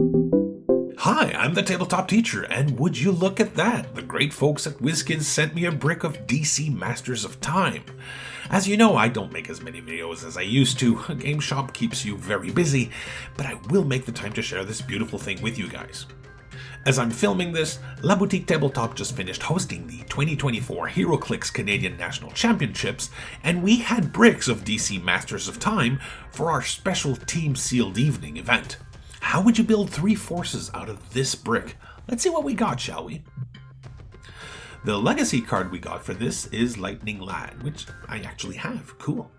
Hi, I'm the Tabletop Teacher, and would you look at that? The great folks at WizKids sent me a brick of DC Masters of Time. As you know, I don't make as many videos as I used to. A game shop keeps you very busy, but I will make the time to share this beautiful thing with you guys. As I'm filming this, La Boutique Tabletop just finished hosting the 2024 Heroclix Canadian National Championships, and we had bricks of DC Masters of Time for our special Team Sealed Evening event. How would you build 3 forces out of this brick? Let's see what we got, shall we? The legacy card we got for this is Lightning Lad, which I actually have. Cool.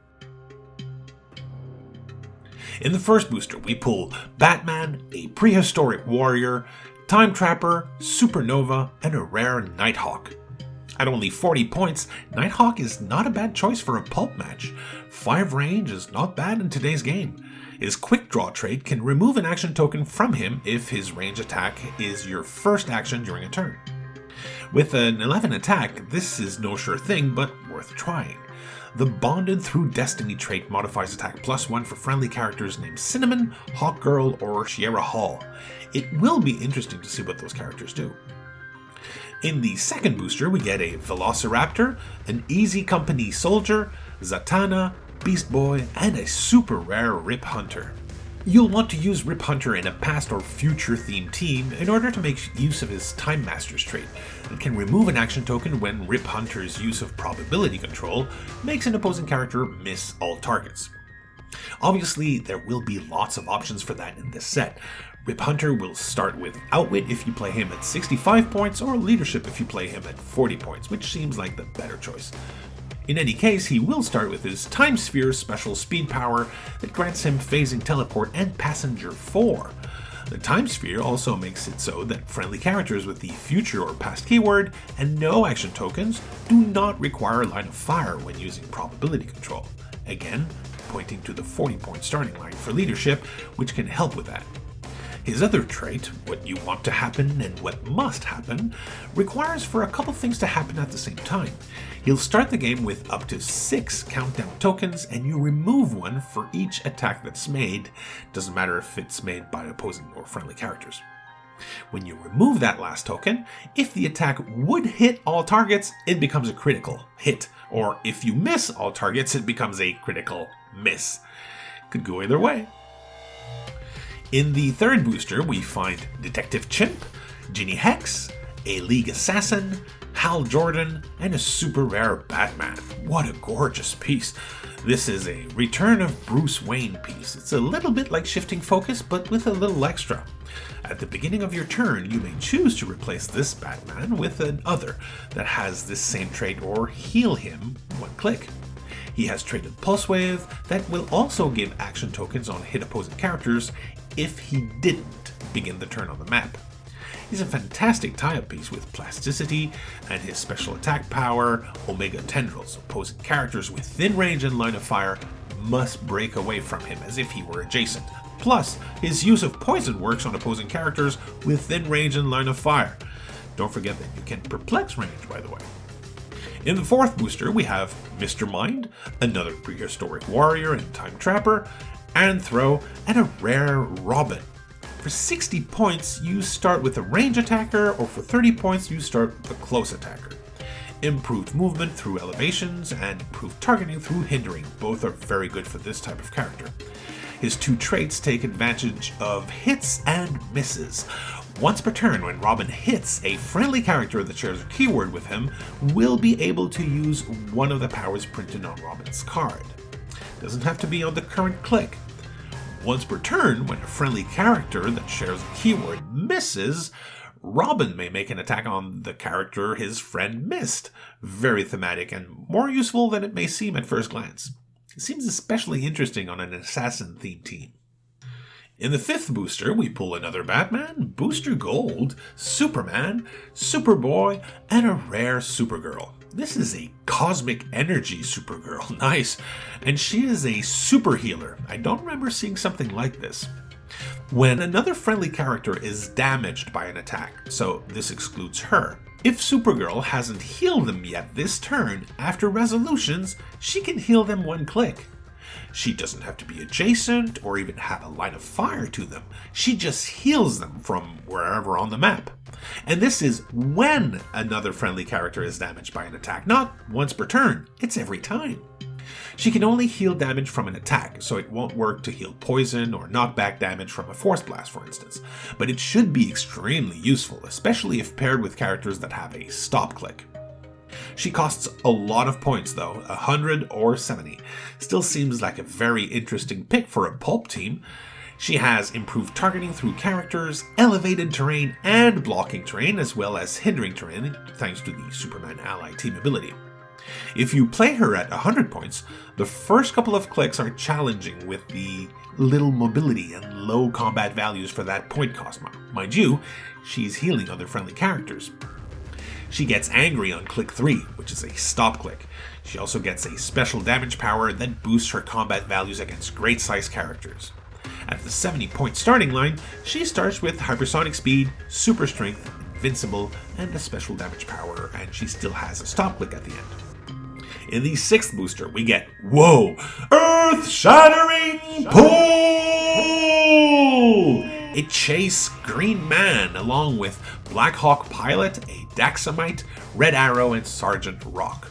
In the first booster, we pull Batman, a prehistoric warrior, Time Trapper, Supernova, and a rare Nighthawk. At only 40 points, Nighthawk is not a bad choice for a pulp match. 5 range is not bad in today's game. His quick draw trait can remove an action token from him if his range attack is your first action during a turn. With an 11 attack, this is no sure thing, but worth trying. The Bonded Through Destiny trait modifies attack +1 for friendly characters named Cinnamon, Hawkgirl, or Sierra Hall. It will be interesting to see what those characters do. In the second booster, we get a Velociraptor, an Easy Company Soldier, Zatanna, Beast Boy, and a super rare Rip Hunter. You'll want to use Rip Hunter in a past or future themed team in order to make use of his Time Masters trait. It can remove an action token when Rip Hunter's use of probability control makes an opposing character miss all targets. Obviously, there will be lots of options for that in this set. Rip Hunter will start with Outwit if you play him at 65 points, or Leadership if you play him at 40 points, which seems like the better choice. In any case, he will start with his Time Sphere special speed power that grants him phasing teleport and passenger 4. The Time Sphere also makes it so that friendly characters with the future or past keyword and no action tokens do not require line of fire when using probability control. Again, pointing to the 40-point starting line for leadership, which can help with that. His other trait, what you want to happen and what must happen, requires for a couple things to happen at the same time. He'll start the game with up to 6 countdown tokens, and you remove one for each attack that's made. Doesn't matter if it's made by opposing or friendly characters. When you remove that last token, if the attack would hit all targets, it becomes a critical hit. Or if you miss all targets, it becomes a critical miss. Could go either way. In the third booster, we find Detective Chimp, Ginny Hex, a League Assassin, Hal Jordan, and a super rare Batman. What a gorgeous piece. This is a Return of Bruce Wayne piece. It's a little bit like Shifting Focus, but with a little extra. At the beginning of your turn, you may choose to replace this Batman with another that has this same trait or heal him one click. He has traded Pulse Wave that will also give action tokens on hit opposing characters if he didn't begin the turn on the map. He's a fantastic tie-up piece with plasticity and his special attack power, Omega Tendrils. Opposing characters within range and line of fire must break away from him as if he were adjacent. Plus, his use of poison works on opposing characters within range and line of fire. Don't forget that you can perplex range, by the way. In the fourth booster, we have Mr. Mind, another prehistoric warrior and time trapper, Anthro, and a rare Robin. For 60 points, you start with a range attacker, or for 30 points, you start with a close attacker. Improved movement through elevations and improved targeting through hindering. Both are very good for this type of character. His 2 traits take advantage of hits and misses. Once per turn, when Robin hits, a friendly character that shares a keyword with him will be able to use one of the powers printed on Robin's card. Doesn't have to be on the current click. Once per turn, when a friendly character that shares a keyword misses, Robin may make an attack on the character his friend missed. Very thematic and more useful than it may seem at first glance. It seems especially interesting on an assassin-themed team. In the fifth booster, we pull another Batman, Booster Gold, Superman, Superboy, and a rare Supergirl. This is a Cosmic Energy Supergirl, nice, and she is a super healer. I don't remember seeing something like this. When another friendly character is damaged by an attack, so this excludes her, if Supergirl hasn't healed them yet this turn, after resolutions, she can heal them one click. She doesn't have to be adjacent or even have a line of fire to them. She just heals them from wherever on the map. And this is when another friendly character is damaged by an attack, not once per turn, it's every time. She can only heal damage from an attack, so it won't work to heal poison or knockback damage from a force blast, for instance. But it should be extremely useful, especially if paired with characters that have a stop click. She costs a lot of points though, 100 or 70. Still seems like a very interesting pick for a pulp team. She has improved targeting through characters, elevated terrain and blocking terrain, as well as hindering terrain thanks to the Superman ally team ability. If you play her at 100 points, the first couple of clicks are challenging with the little mobility and low combat values for that point cost. Mind you, she's healing other friendly characters. She gets angry on click 3, which is a stop click. She also gets a special damage power that boosts her combat values against great size characters. At the 70 point starting line, she starts with hypersonic speed, super strength, invincible, and a special damage power, and she still has a stop click at the end. In the 6th booster, we get, whoa, earth-shattering pull! It chased Green Man along with Black Hawk Pilot, a Daxamite, Red Arrow, and Sergeant Rock.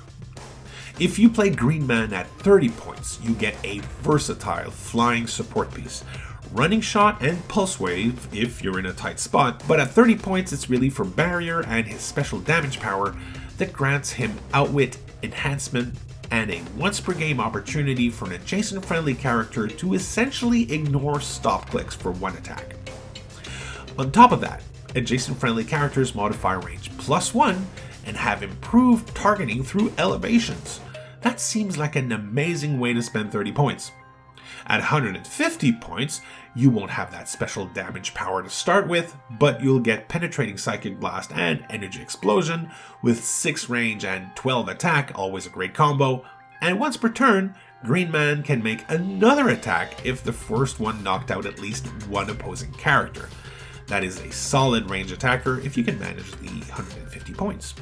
If you play Green Man at 30 points, you get a versatile flying support piece, running shot, and pulse wave if you're in a tight spot, but at 30 points it's really for barrier and his special damage power that grants him outwit, enhancement, and a once per game opportunity for an adjacent friendly character to essentially ignore stop clicks for one attack. On top of that, adjacent friendly characters modify range +1 and have improved targeting through elevations. That seems like an amazing way to spend 30 points. At 150 points, you won't have that special damage power to start with, but you'll get Penetrating Psychic Blast and Energy Explosion with 6 range and 12 attack, always a great combo, and once per turn, Green Man can make another attack if the first one knocked out at least one opposing character. That is a solid range attacker if you can manage the 150 points.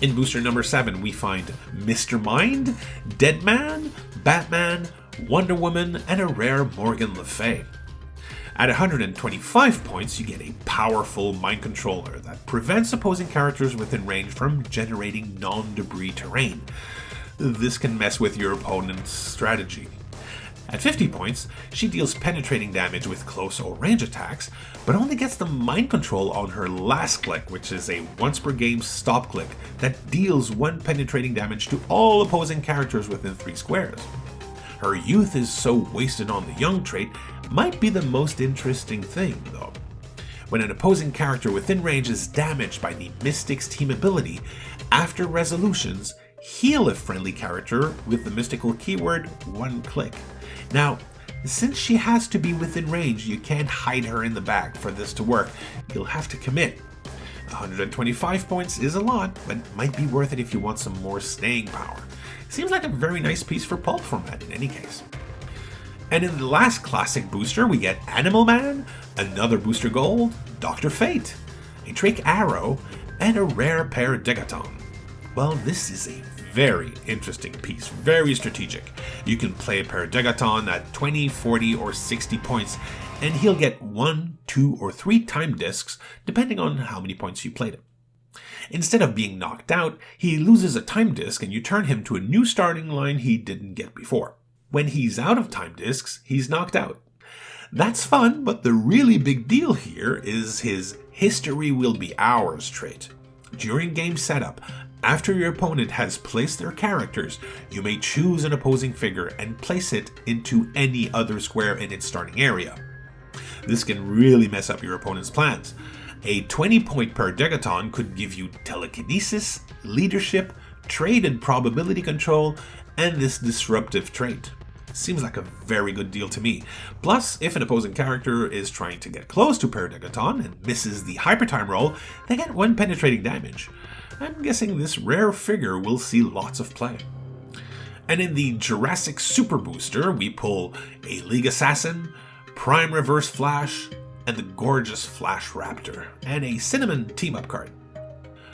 In booster number 7, we find Mr. Mind, Deadman, Batman, Wonder Woman, and a rare Morgan Le Fay. At 125 points, you get a powerful mind controller that prevents opposing characters within range from generating non-debris terrain. This can mess with your opponent's strategy. At 50 points, she deals penetrating damage with close or range attacks, but only gets the mind control on her last click, which is a once per game stop click that deals 1 penetrating damage to all opposing characters within 3 squares. Her youth is so wasted on the young trait might be the most interesting thing, though. When an opposing character within range is damaged by the Mystic's team ability, after resolutions, heal a friendly character with the mystical keyword 1 click. Now, since she has to be within range, you can't hide her in the back for this to work. You'll have to commit. 125 points is a lot, but might be worth it if you want some more staying power. Seems like a very nice piece for pulp format in any case. And in the last classic booster, we get Animal Man, another booster gold, Dr. Fate, a Drake Arrow, and a rare Paradegaton. Well, this is a very interesting piece, very strategic. You can play a Paradegaton at 20, 40, or 60 points, and he'll get 1, 2, or 3 time discs, depending on how many points you played him. Instead of being knocked out, he loses a time disc and you turn him to a new starting line he didn't get before. When he's out of time discs, he's knocked out. That's fun, but the really big deal here is his History Will Be Ours trait. During game setup, after your opponent has placed their characters, you may choose an opposing figure and place it into any other square in its starting area. This can really mess up your opponent's plans. A 20-point Paradegaton could give you telekinesis, leadership, trade and probability control, and this disruptive trait. Seems like a very good deal to me. Plus, if an opposing character is trying to get close to Paradegaton and misses the Hypertime roll, they get 1 penetrating damage. I'm guessing this rare figure will see lots of play. And in the Jurassic Super Booster, we pull a League Assassin, Prime Reverse Flash, and the gorgeous Flash Raptor, and a Cinnamon team-up card.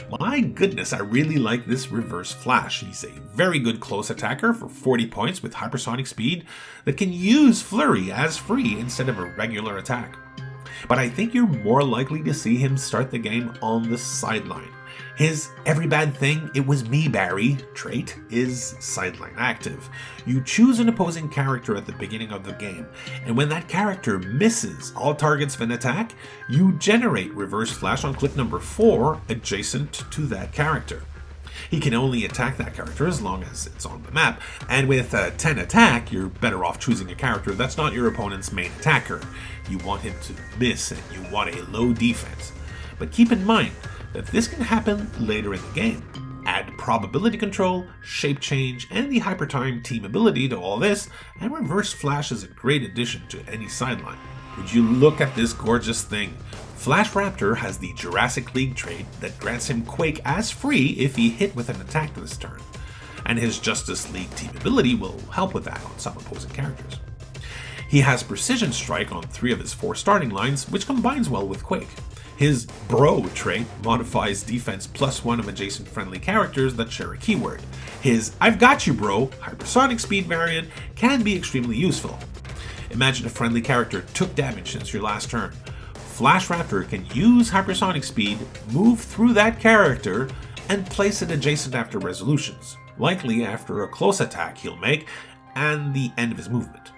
My goodness, I really like this Reverse Flash. He's a very good close attacker for 40 points with hypersonic speed that can use Flurry as free instead of a regular attack. But I think you're more likely to see him start the game on the sideline. His every bad thing, it was me, Barry trait is sideline active. You choose an opposing character at the beginning of the game, and when that character misses all targets of an attack, you generate Reverse Flash on click number 4 adjacent to that character. He can only attack that character as long as it's on the map, and with a 10 attack, you're better off choosing a character that's not your opponent's main attacker. You want him to miss and you want a low defense. But keep in mind that this can happen later in the game. Add probability control, shape change, and the hypertime team ability to all this, and Reverse Flash is a great addition to any sideline. Would you look at this gorgeous thing? Flash Raptor has the Jurassic League trait that grants him Quake as free if he hit with an attack this turn, and his Justice League team ability will help with that on some opposing characters. He has Precision Strike on 3 of his 4 starting lines, which combines well with Quake. His Bro trait modifies defense +1 of adjacent friendly characters that share a keyword. His I've got you bro hypersonic speed variant can be extremely useful. Imagine a friendly character took damage since your last turn. Flash Raptor can use hypersonic speed, move through that character, and place it adjacent after resolutions, likely after a close attack he'll make and the end of his movement.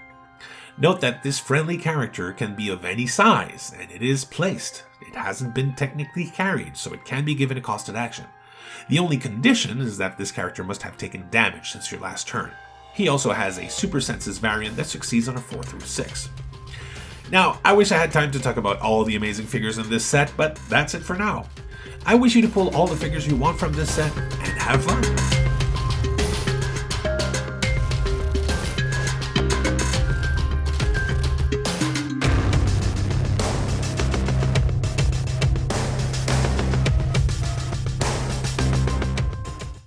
Note that this friendly character can be of any size, and it is placed. It hasn't been technically carried, so it can be given a costed action. The only condition is that this character must have taken damage since your last turn. He also has a Super Senses variant that succeeds on a 4 through 6. Now, I wish I had time to talk about all the amazing figures in this set, but that's it for now. I wish you to pull all the figures you want from this set, and have fun!